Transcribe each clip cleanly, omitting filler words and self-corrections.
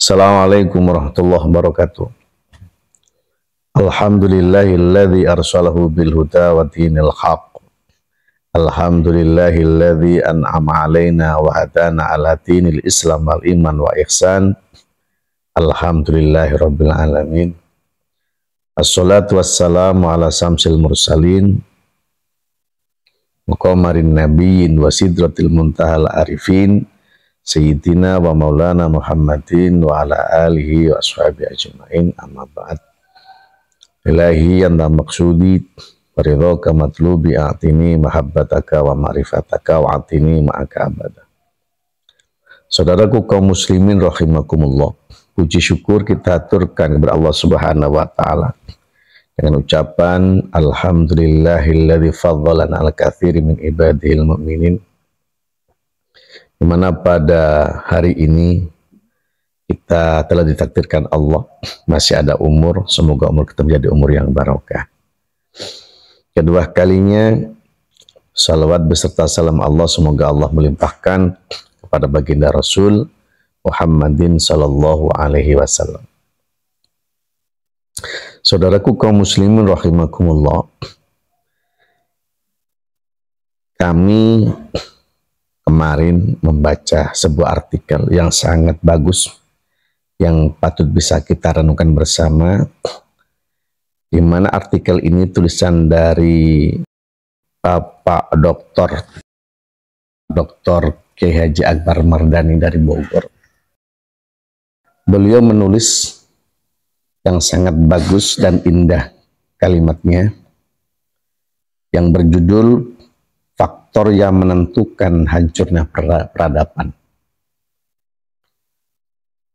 Assalamualaikum warahmatullahi wabarakatuh. Alhamdulillahilladzi arsalahu bil huda wa dinil haq. Alhamdulillahilladzi an'ama alaina wa hadana ala dinil islam wal iman wa ihsan. Alhamdulillahirabbil alamin. Assalatu wassalamu ala samsil mursalin wa qamarin nabiyyin wa sidratil muntahal arifin. Sayyidina wa maulana Muhammadin wa ala alihi wa ashabihi ajma'in, amma ba'd. Ilahi anta maksudi waridhaka matlubi a'tini mahabbataka wa ma'rifataka wa a'tini ma'aka abada. Saudaraku kaum muslimin rahimakumullah, puji syukur kita aturkan kepada Allah Subhanahu wa taala dengan ucapan alhamdulillahilladzi faddalana ala katsiri min ibadihil mu'minin, di mana pada hari ini kita telah ditakdirkan Allah masih ada umur, semoga umur kita menjadi umur yang barokah. Kedua kalinya salawat beserta salam Allah semoga Allah melimpahkan kepada baginda Rasul Muhammadin sallallahu alaihi wasallam. Saudaraku kaum muslimin rahimakumullah, kami kemarin membaca sebuah artikel yang sangat bagus yang patut bisa kita renungkan bersama, di mana artikel ini tulisan dari Bapak Dr. Kiai Haji Akbar Mardani dari Bogor. Beliau menulis yang sangat bagus dan indah kalimatnya yang berjudul faktor yang menentukan hancurnya peradaban.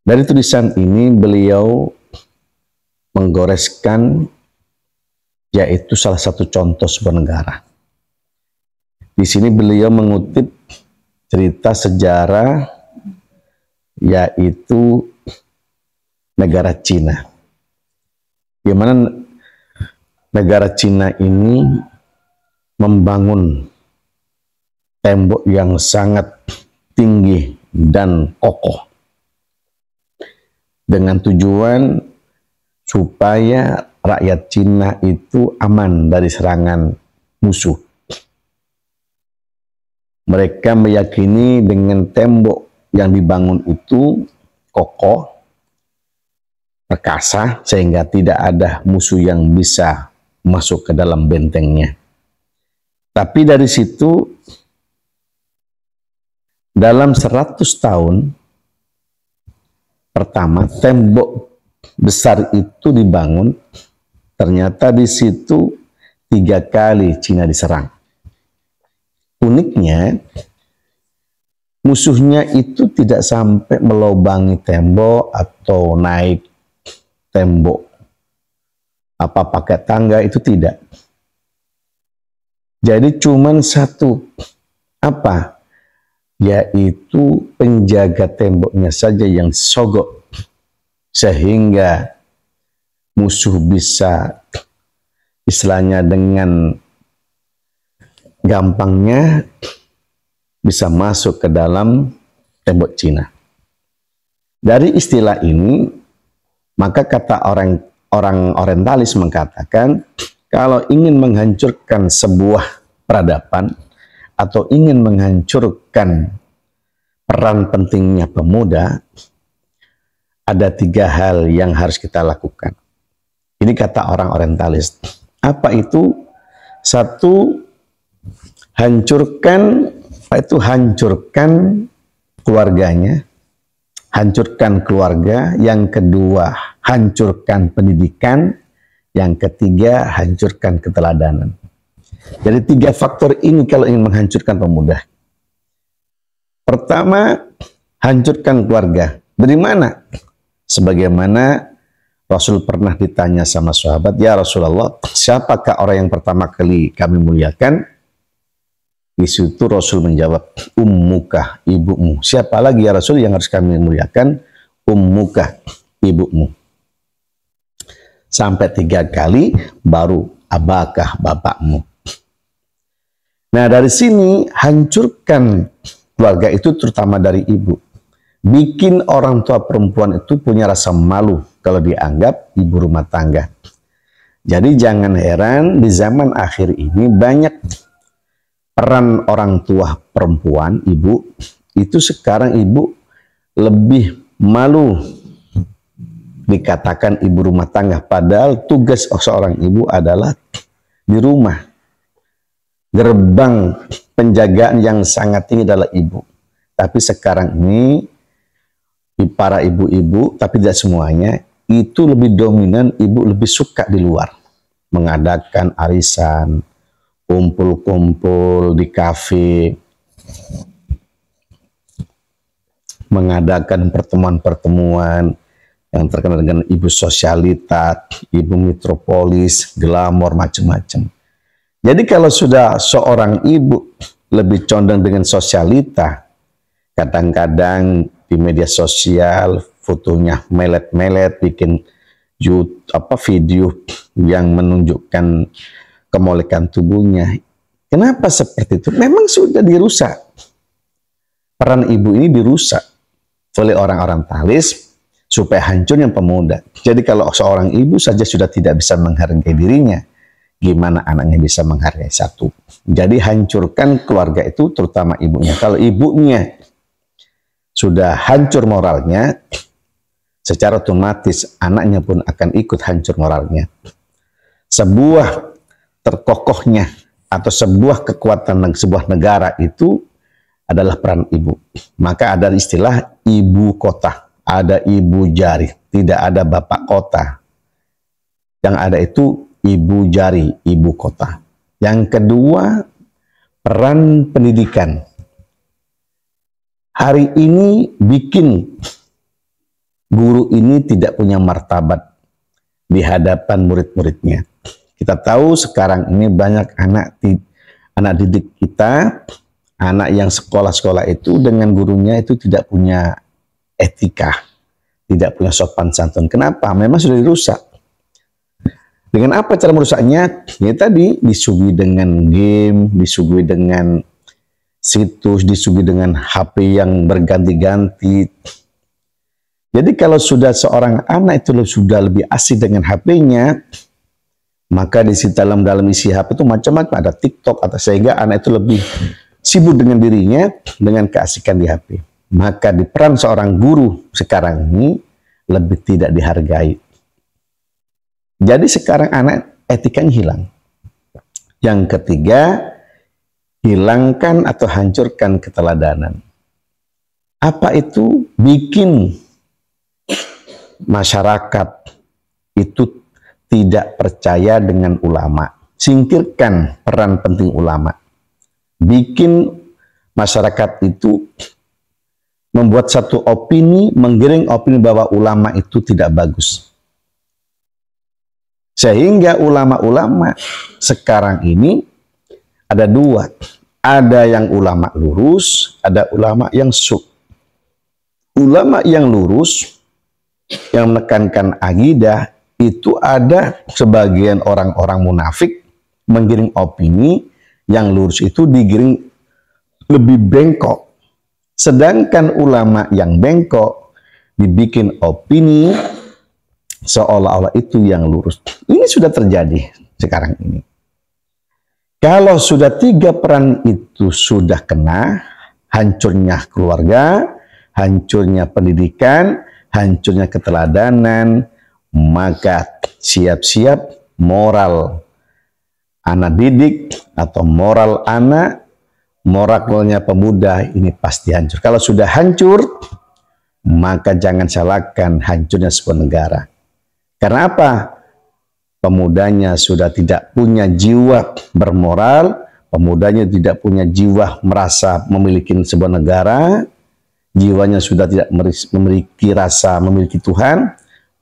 Dari tulisan ini beliau menggoreskan yaitu salah satu contoh sebuah negara. Di sini beliau mengutip cerita sejarah yaitu negara Cina. Di mana negara Cina ini membangun tembok yang sangat tinggi dan kokoh dengan tujuan supaya rakyat Cina itu aman dari serangan musuh. Mereka meyakini dengan tembok yang dibangun itu kokoh, perkasa, sehingga tidak ada musuh yang bisa masuk ke dalam bentengnya. Tapi dari situ dalam 100 tahun pertama tembok besar itu dibangun, ternyata di situ 3 kali Cina diserang. Uniknya musuhnya itu tidak sampai melobangi tembok atau naik tembok apa pakai tangga, itu tidak. Jadi cuman satu yaitu penjaga temboknya saja yang sogok, sehingga musuh bisa istilahnya dengan gampangnya bisa masuk ke dalam tembok Cina. Dari istilah ini maka kata orang orientalis mengatakan kalau ingin menghancurkan sebuah peradaban atau ingin menghancurkan peran pentingnya pemuda, ada 3 hal yang harus kita lakukan. Ini kata orang orientalis. Apa itu? 1, hancurkan keluarganya, hancurkan keluarga. Yang kedua, hancurkan pendidikan. Yang ketiga, hancurkan keteladanan. Jadi 3 faktor ini kalau ingin menghancurkan pemuda. Pertama, hancurkan keluarga. Dari mana? Sebagaimana Rasul pernah ditanya sama sahabat, ya Rasulullah, siapakah orang yang pertama kali kami muliakan? Di situ Rasul menjawab, ummuka, ibumu. Siapa lagi ya Rasul yang harus kami muliakan? Ummuka, ibumu. Sampai 3 kali, baru abakah, bapakmu. Nah dari sini hancurkan keluarga itu terutama dari ibu. bikin orang tua perempuan itu punya rasa malu kalau dianggap ibu rumah tangga. Jadi jangan heran di zaman akhir ini banyak peran orang tua perempuan, ibu, itu sekarang ibu lebih malu dikatakan ibu rumah tangga. Padahal tugas seorang ibu adalah di rumah. Gerbang penjagaan yang sangat tinggi adalah ibu. Tapi sekarang ini para ibu-ibu, tapi tidak semuanya, itu lebih dominan, ibu lebih suka di luar. Mengadakan arisan, kumpul-kumpul di kafe, mengadakan pertemuan-pertemuan yang terkenal dengan ibu sosialita, ibu metropolis, glamor, macam-macam. Jadi kalau sudah seorang ibu lebih condong dengan sosialita, kadang-kadang di media sosial fotonya melet-melet, bikin video yang menunjukkan kemolekan tubuhnya. Kenapa seperti itu? Memang sudah dirusak. Peran ibu ini dirusak oleh orang-orang talis supaya hancurnya pemuda. Jadi kalau seorang ibu saja sudah tidak bisa menghargai dirinya, gimana anaknya bisa menghargai satu? Jadi hancurkan keluarga itu, terutama ibunya. Kalau ibunya sudah hancur moralnya, secara otomatis anaknya pun akan ikut hancur moralnya. Sebuah terkokohnya atau sebuah kekuatan sebuah negara itu adalah peran ibu. Maka ada istilah ibu kota, ada ibu jari, tidak ada bapak kota. Yang ada itu ibu jari, ibu kota. Yang kedua, peran pendidikan. Hari ini bikin guru ini tidak punya martabat di hadapan murid-muridnya. Kita tahu sekarang ini banyak anak didik kita, anak yang sekolah-sekolah itu dengan gurunya itu tidak punya etika, tidak punya sopan santun. Kenapa? Memang sudah dirusak. Dengan apa cara merusaknya? Ya tadi, disuguhi dengan game, disuguhi dengan situs, disuguhi dengan HP yang berganti-ganti. Jadi kalau sudah seorang anak itu sudah lebih asik dengan HP-nya, maka di dalam isi HP itu macam-macam, ada TikTok, atau sehingga anak itu lebih sibuk dengan dirinya, dengan keasikan di HP. Maka di peran seorang guru sekarang ini lebih tidak dihargai. Jadi sekarang anak etikanya hilang. Yang ketiga, hilangkan atau hancurkan keteladanan. Apa itu? Bikin masyarakat itu tidak percaya dengan ulama. Singkirkan peran penting ulama. Bikin masyarakat itu membuat satu opini, menggiring opini bahwa ulama itu tidak bagus. Sehingga ulama-ulama sekarang ini ada dua. Ada yang ulama lurus, ada ulama yang suk. Ulama yang lurus, yang menekankan akidah, itu ada sebagian orang-orang munafik menggiring opini, yang lurus itu digiring lebih bengkok. Sedangkan ulama yang bengkok dibikin opini seolah-olah itu yang lurus. Ini sudah terjadi sekarang ini. Kalau sudah tiga peran itu sudah kena, hancurnya keluarga, hancurnya pendidikan, hancurnya keteladanan, maka siap-siap moral anak didik atau moral anak, moralnya pemuda ini pasti hancur. Kalau sudah hancur, maka jangan salahkan hancurnya sebuah negara. Karena apa? Pemudanya sudah tidak punya jiwa bermoral, pemudanya tidak punya jiwa merasa memiliki sebuah negara, jiwanya sudah tidak memiliki rasa memiliki Tuhan,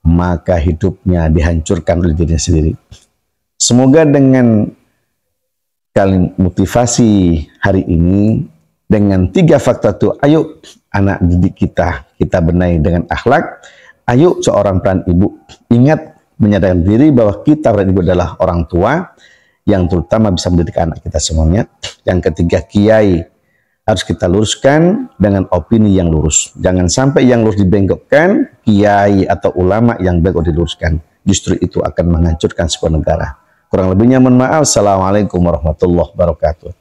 maka hidupnya dihancurkan oleh dirinya sendiri. Semoga dengan kalian motivasi hari ini, dengan tiga fakta itu, ayo anak didik kita benahi dengan akhlak. Ayo seorang peran ibu, ingat menyadarkan diri bahwa kita peran ibu adalah orang tua yang terutama bisa mendidik anak kita semuanya. Yang ketiga, kiai, harus kita luruskan dengan opini yang lurus. Jangan sampai yang lurus dibengkokkan, kiai atau ulama yang bengkok diluruskan. Justru itu akan menghancurkan sebuah negara. Kurang lebihnya mohon maaf. Assalamualaikum warahmatullahi wabarakatuh.